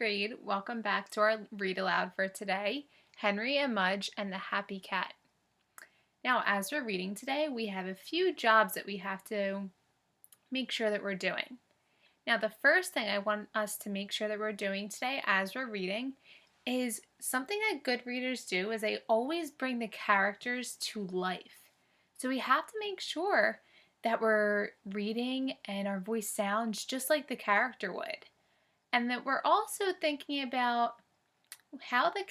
grade. Welcome back to our read aloud for today, Henry and Mudge and the Happy Cat. Now, as we're reading today, we have a few jobs that we have to make sure that we're doing. Now, the first thing I want us to make sure that we're doing today as we're reading is something that good readers do is they always bring the characters to life. So we have to make sure that we're reading and our voice sounds just like the character would. And that we're also thinking about what the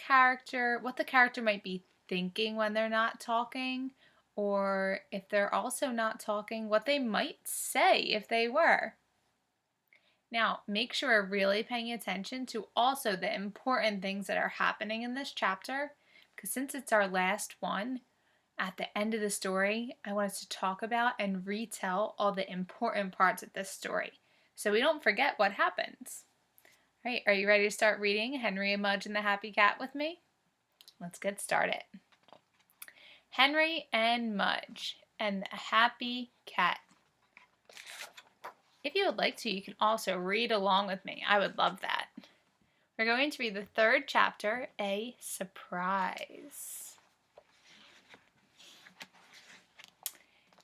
character might be thinking when they're not talking, or if they're also not talking, what they might say if they were. Now, make sure we're really paying attention to also the important things that are happening in this chapter, because since it's our last one, at the end of the story, I want us to talk about and retell all the important parts of this story so we don't forget what happens. All right, are you ready to start reading Henry and Mudge and the Happy Cat with me? Let's get started. Henry and Mudge and the Happy Cat. If you would like to, you can also read along with me. I would love that. We're going to read the third chapter, A Surprise.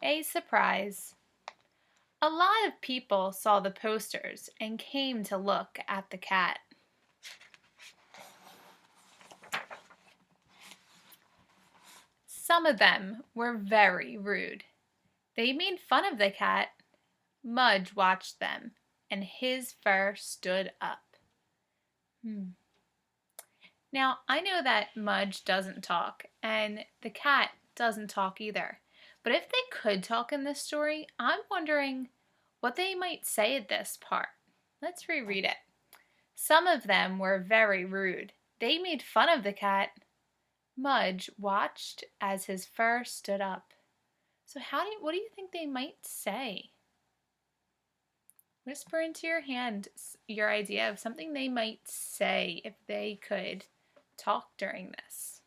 A surprise. A lot of people saw the posters and came to look at the cat. Some of them were very rude. They made fun of the cat. Mudge watched them, and his fur stood up. Now, I know that Mudge doesn't talk, and the cat doesn't talk either. But if they could talk in this story, I'm wondering what they might say at this part. Let's reread it. Some of them were very rude. They made fun of the cat. Mudge watched as his fur stood up. So what do you think they might say? Whisper into your hand your idea of something they might say if they could talk during this.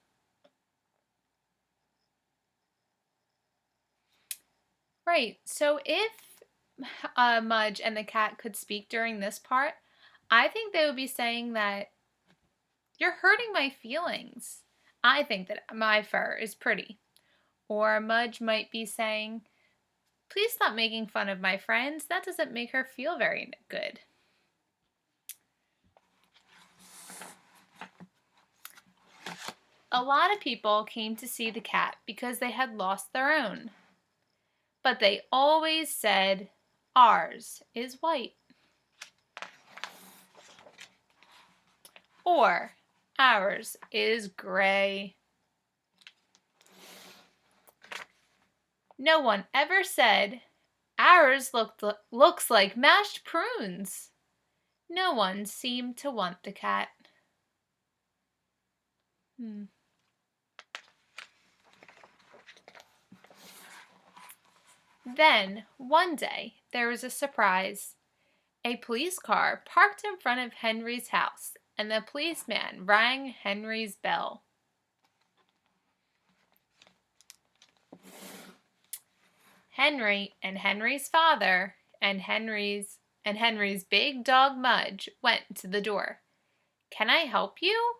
Right, so if Mudge and the cat could speak during this part, I think they would be saying that you're hurting my feelings. I think that my fur is pretty. Or Mudge might be saying, please stop making fun of my friends. That doesn't make her feel very good. A lot of people came to see the cat because they had lost their own. But they always said, ours is white. Or, ours is gray. No one ever said, ours looks like mashed prunes. No one seemed to want the cat. Then, one day, there was a surprise. A police car parked in front of Henry's house, and the policeman rang Henry's bell. Henry and Henry's father and Henry's big dog Mudge went to the door. Can I help you?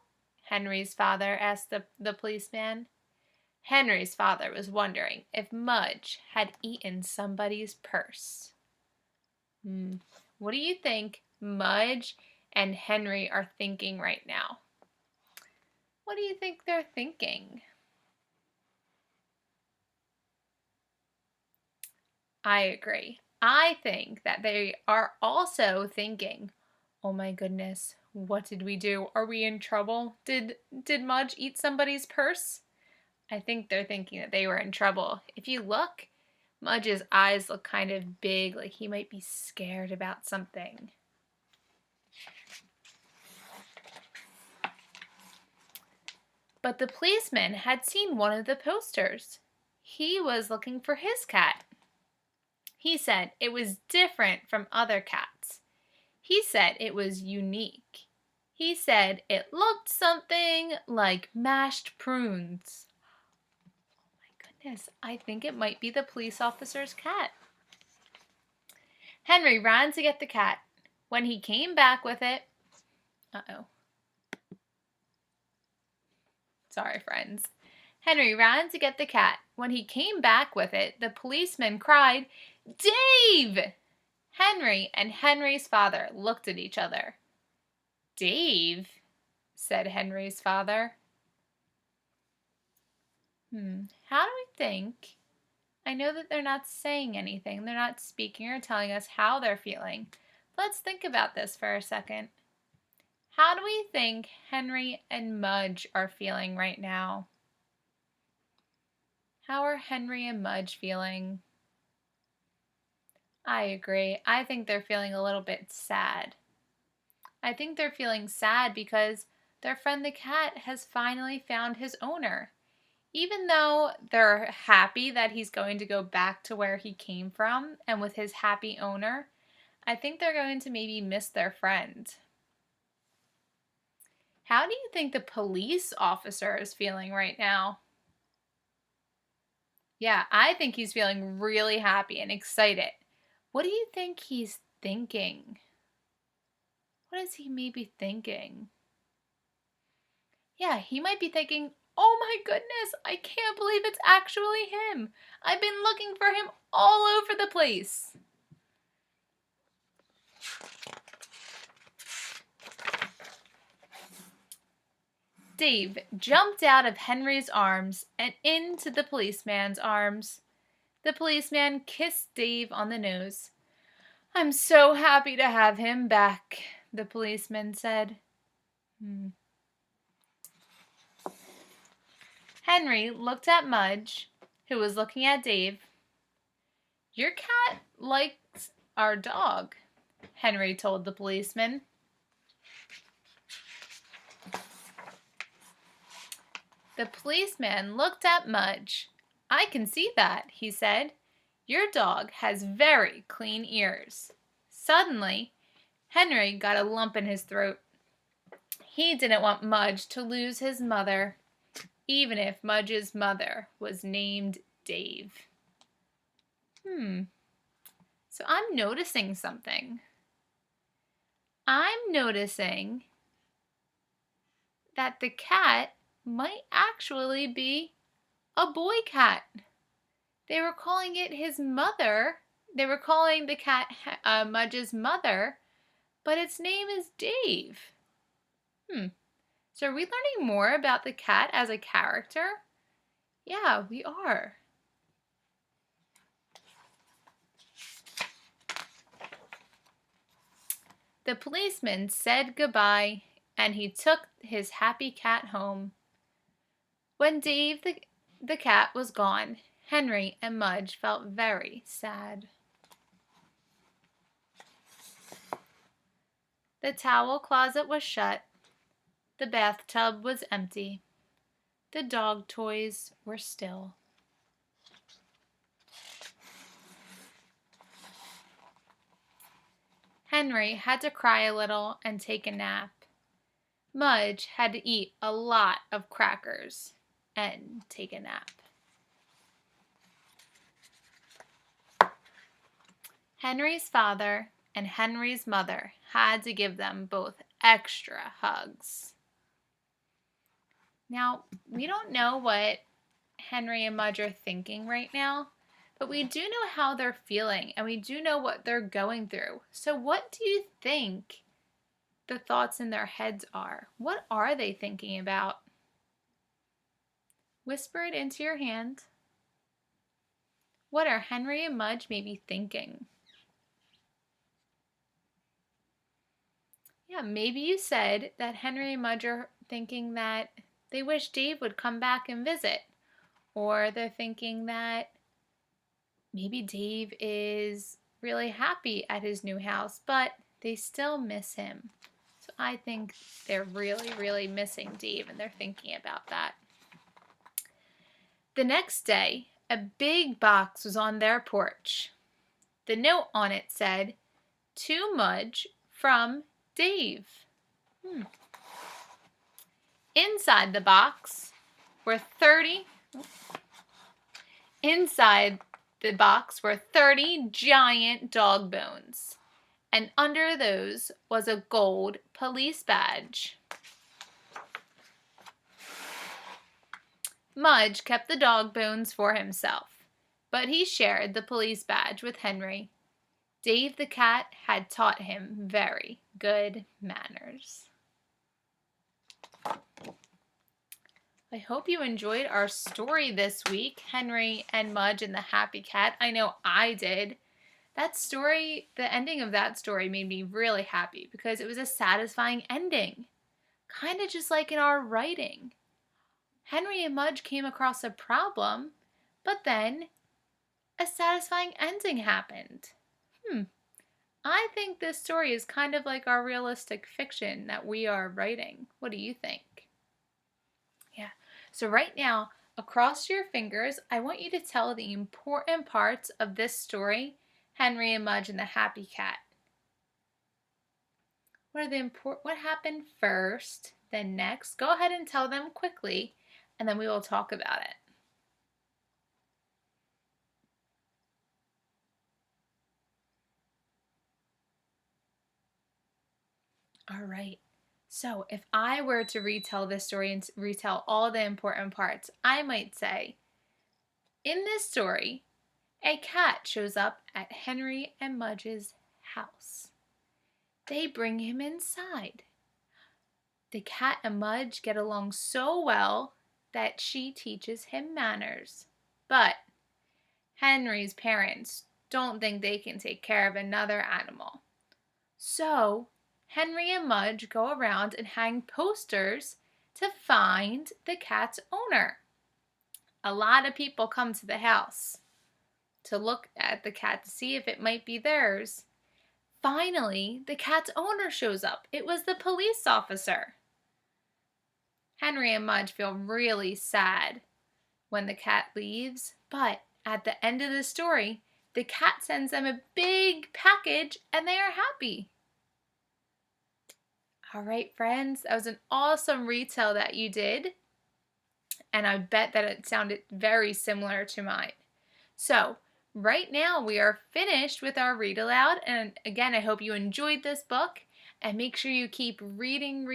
Henry's father asked the policeman. Henry's father was wondering if Mudge had eaten somebody's purse. What do you think Mudge and Henry are thinking right now? What do you think they're thinking? I agree. I think that they are also thinking, oh my goodness, what did we do? Are we in trouble? Did Mudge eat somebody's purse? I think they're thinking that they were in trouble. If you look, Mudge's eyes look kind of big, like he might be scared about something. But the policeman had seen one of the posters. He was looking for his cat. He said it was different from other cats. He said it was unique. He said it looked something like mashed prunes. Oh my goodness, I think it might be the police officer's cat. Henry ran to get the cat. When he came back with it, Uh-oh. Sorry, friends. Henry ran to get the cat. When he came back with it, the policeman cried, "Dave!" Henry and Henry's father looked at each other. "Dave?" said Henry's father. How do we think? I know that they're not saying anything. They're not speaking or telling us how they're feeling. Let's think about this for a second. How do we think Henry and Mudge are feeling right now? How are Henry and Mudge feeling? I agree. I think they're feeling a little bit sad. I think they're feeling sad because their friend the cat has finally found his owner. Even though they're happy that he's going to go back to where he came from and with his happy owner, I think they're going to maybe miss their friend. How do you think the police officer is feeling right now? Yeah, I think he's feeling really happy and excited. What do you think he's thinking? What is he maybe thinking? Yeah, he might be thinking, "Oh my goodness, I can't believe it's actually him. I've been looking for him all over the place." Dave jumped out of Henry's arms and into the policeman's arms. The policeman kissed Dave on the nose. "I'm so happy to have him back," the policeman said. Henry looked at Mudge, who was looking at Dave. "Your cat likes our dog," Henry told the policeman. The policeman looked at Mudge. "I can see that," he said. "Your dog has very clean ears." Suddenly, Henry got a lump in his throat. He didn't want Mudge to lose his mother, even if Mudge's mother was named Dave. So I'm noticing something. I'm noticing that the cat might actually be a boy cat. They were calling it his mother. They were calling the cat Mudge's mother, but its name is Dave. So are we learning more about the cat as a character? Yeah, we are. The policeman said goodbye, and he took his happy cat home. When Dave the cat was gone, Henry and Mudge felt very sad. The towel closet was shut. The bathtub was empty. The dog toys were still. Henry had to cry a little and take a nap. Mudge had to eat a lot of crackers and take a nap. Henry's father and Henry's mother had to give them both extra hugs. Now, we don't know what Henry and Mudge are thinking right now, but we do know how they're feeling and we do know what they're going through. So what do you think the thoughts in their heads are? What are they thinking about? Whisper it into your hand. What are Henry and Mudge maybe thinking? Yeah, maybe you said that Henry and Mudge are thinking that they wish Dave would come back and visit. Or they're thinking that maybe Dave is really happy at his new house, but they still miss him. So I think they're really, really missing Dave, and they're thinking about that. The next day, a big box was on their porch. The note on it said, "To Mudge from Dave." Inside the box were 30 giant dog bones and under those was a gold police badge. Mudge kept the dog bones for himself, but he shared the police badge with Henry. Dave the cat had taught him very good manners. I hope you enjoyed our story this week, Henry and Mudge and the Happy Cat. I know I did. That story, the ending of that story made me really happy because it was a satisfying ending. Kind of just like in our writing. Henry and Mudge came across a problem, but then a satisfying ending happened. I think this story is kind of like our realistic fiction that we are writing. What do you think? Yeah. So right now, across your fingers, I want you to tell the important parts of this story, Henry and Mudge and the Happy Cat. What happened first, then next? Go ahead and tell them quickly, and then we will talk about it. All right. So if I were to retell this story and retell all the important parts, I might say, in this story, a cat shows up at Henry and Mudge's house. They bring him inside. The cat and Mudge get along so well that she teaches him manners. But Henry's parents don't think they can take care of another animal. So Henry and Mudge go around and hang posters to find the cat's owner. A lot of people come to the house to look at the cat to see if it might be theirs. Finally, the cat's owner shows up. It was the police officer. Henry and Mudge feel really sad when the cat leaves, but at the end of the story, the cat sends them a big package and they are happy. All right, friends, that was an awesome retell that you did, and I bet that it sounded very similar to mine. So, right now we are finished with our read aloud, and again, I hope you enjoyed this book, and make sure you keep reading,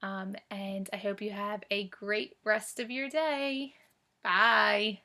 and I hope you have a great rest of your day. Bye.